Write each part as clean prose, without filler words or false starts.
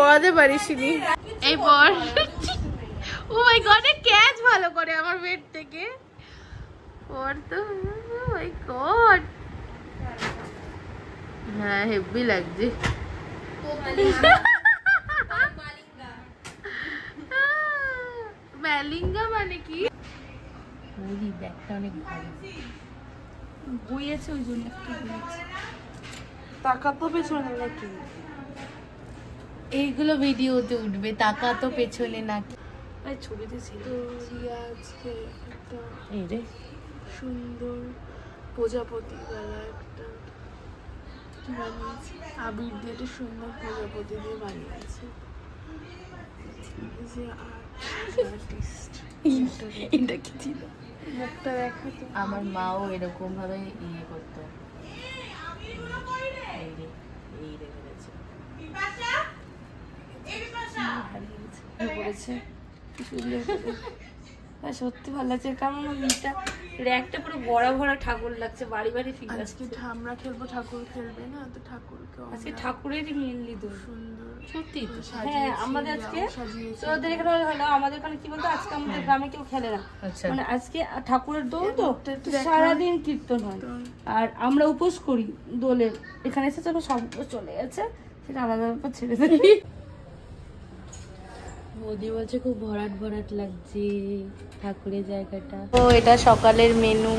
পড়াতে পারিসনি এই পর ও মাই গড ক্যাচ ভালো করে আমার বেড থেকে পর তো ও মাই গড হ্যাঁ হেভি লাগছে ম্যালিঙ্গা মানে কি ওই ব্যাগটা অনেক ভালো বই আছে ওই জন্য টাকা তো পেছনে নাকি এইগুলো ভিডিওতে উঠবে টাকা তো পেছনে নাকি ছবিতে ছিল আজকে একটা এই রে সুন্দর প্রজাপতি গলা একটা বানিয়েছে আবির দিয়ে একটা সুন্দর প্রজাপতি দিয়ে বানিয়েছে যে আর্টিস্ট এটা কি ছিল মুখটা দেখাতো আমার মাও এরকম ভাবে ইয়ে করতো সত্যি ভালো লাগছে কারণ এটা র্যাকটা পুরো ভরা ভরা ঠাকুর লাগছে বাড়ি বাড়ি ফিরে আজকে আমরা খেলবো ঠাকুর খেলবে না তো ঠাকুরকে আজকে ঠাকুরেরই মেনলি তো সুন্দর সত্যি তো হ্যাঁ আমাদের আজকে তোদের এখানে হলো আমাদের এখানে কি বলতো আজকে আমাদের গ্রামে কেউ খেলে না মানে আজকে ঠাকুরের দোল তো সারাদিন কীর্তন হয় আর আমরা উপোস করি দোলের এখানে এসে যখন সব চলে গেছে সেটা আলাদা ব্যাপার ছেড়ে দেয় বৌদি বলছে খুব ভরাট ভরাট লাগছে ঠাকুরের জায়গাটা ও এটা সকালের মেনু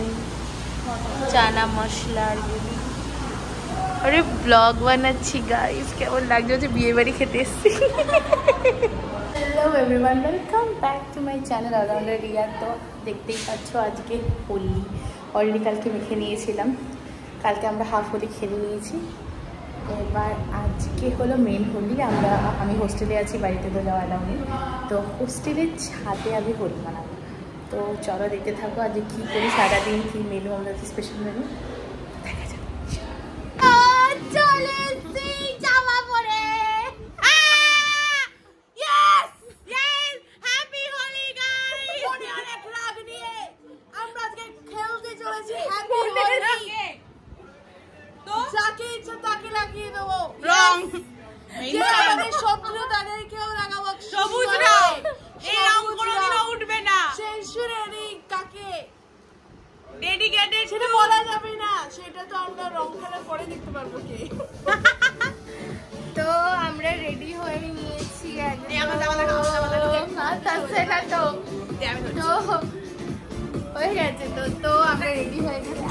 চানা মশলা আরে ব্লগ বানাচ্ছি গাইস কেমন লাগছে যে বিয়ে বাড়ি খেতে এসেছি hello everyone welcome back to my channel allrounder Riya তো দেখতেই পাচ্ছ আজকে হোলি অলরেডি কালকে মেখে নিয়েছিলাম কালকে আমরা হাফ হোলি খেলে নিয়েছি এবার আজকে হলো মেন হোলি আমি হোস্টেলে আছি বাড়িতে তো যাওয়া এলাম নেই তো হোস্টেলের ছাদে আমি হোলি বানাবো তো চলো দেখতে থাকো আজকে কী করি সারাদিন কী মেনু আমাদের স্পেশাল মেনু দেখা যাক সেটা বলা যাবে না সেটা তো আমরা রং খেলার পরে দেখতে পারবো কে তো আমরা রেডি হয়ে নিয়েছি হয়ে গেছে তো আমরা রেডি হয়ে গেছি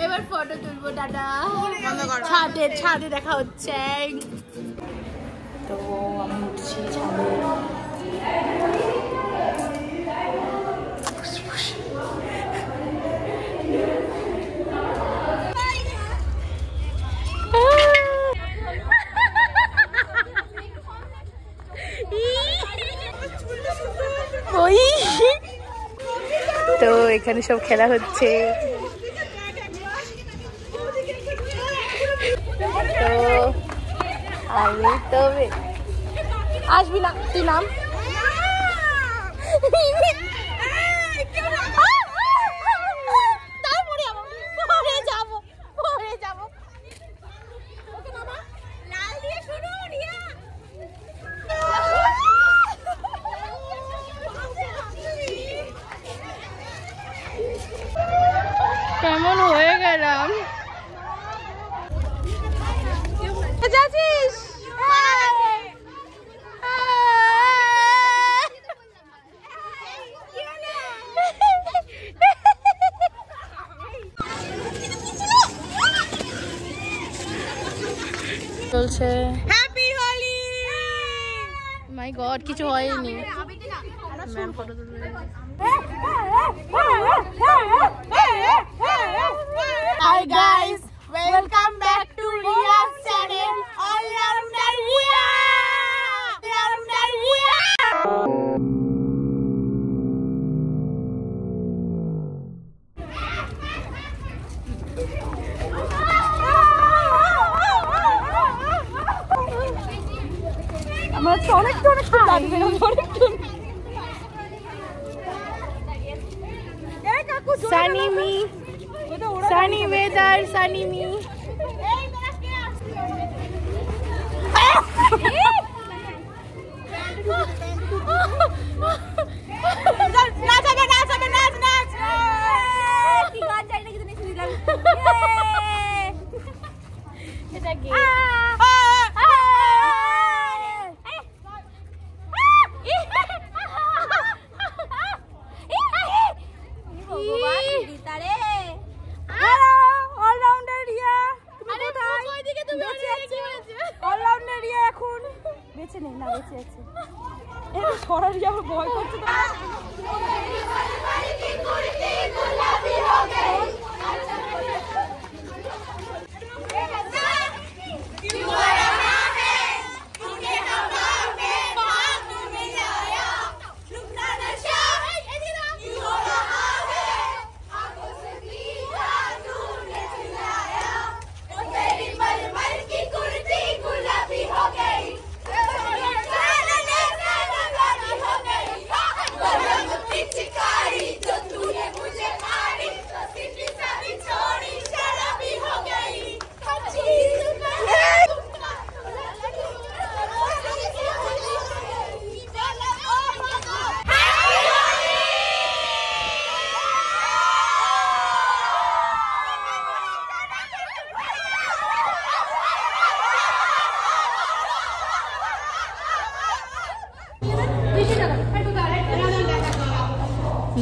এবার ফটো তুলবো দাদা ছাদে দেখা হচ্ছে তো আমি উঠছি ছাদে তো এখানে সব খেলা হচ্ছে তো আমি তো আসবি না তুই নাম কেমন হয়ে গেলাম যাচ্ছিস চলছে হ্যাপি হোলি মাই গড কিছু হয়নি ম্যাম ফটো তুলবে Hi guys, welcome back to Riya's channel, All-Rounder Riya! All-Rounder Riya! আমরা তো অনেক লাগবে Sunny me, sunny weather, sunny me. বেঁচে নেই না, বেঁচে আছে। এটা সরারি আমার ভয় করছে তো।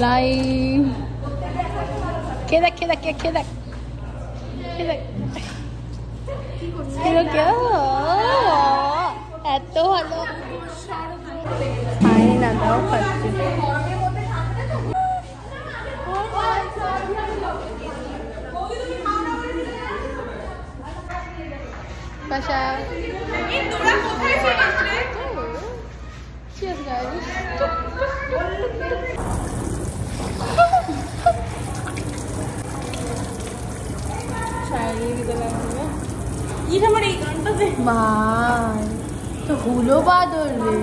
লাইভ কে দেখ কে দেখ কে দেখ কে দেখ এত ভালো খাই না দাও খাচ্ছি পাশা Cheers guys तो हुलो बादल रे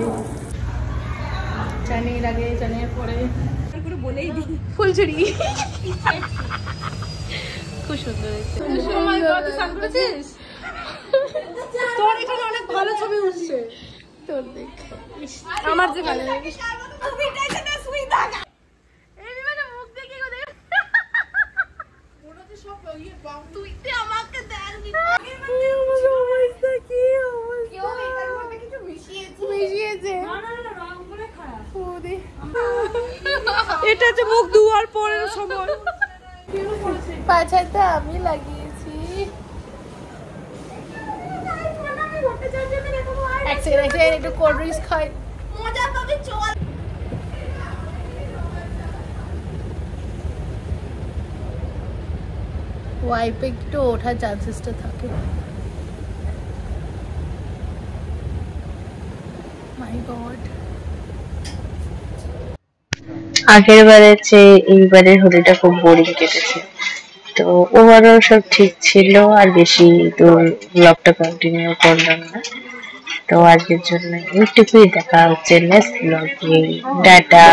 चने लगे चने पड़े फुलझुड़ी খুব সুন্দর তোর এখানে অনেক ভালো ছবি উঠছে তোর দেখ আমার যে ভালো লাগে এটা যে মুখ ধোয়ার পরের সময় পাছাটা আমি লাগিয়েছি এক সেকেন্ড একটু কোল্ড ড্রিঙ্কস খাই মজা পাবে চল ওয়াইপে একটু ওঠার চান্সেসটা থাকে মাই গড আগের বারের চেয়ে এইবারের হোলিটা খুব বোরিং কেটেছে তো ওভারঅল সব ঠিক ছিল আর বেশি দূর ব্লগটা কন্টিনিউ করলাম না তো আজকের জন্য এইটুকুই দেখা হচ্ছে নেক্সট ব্লগে টাটা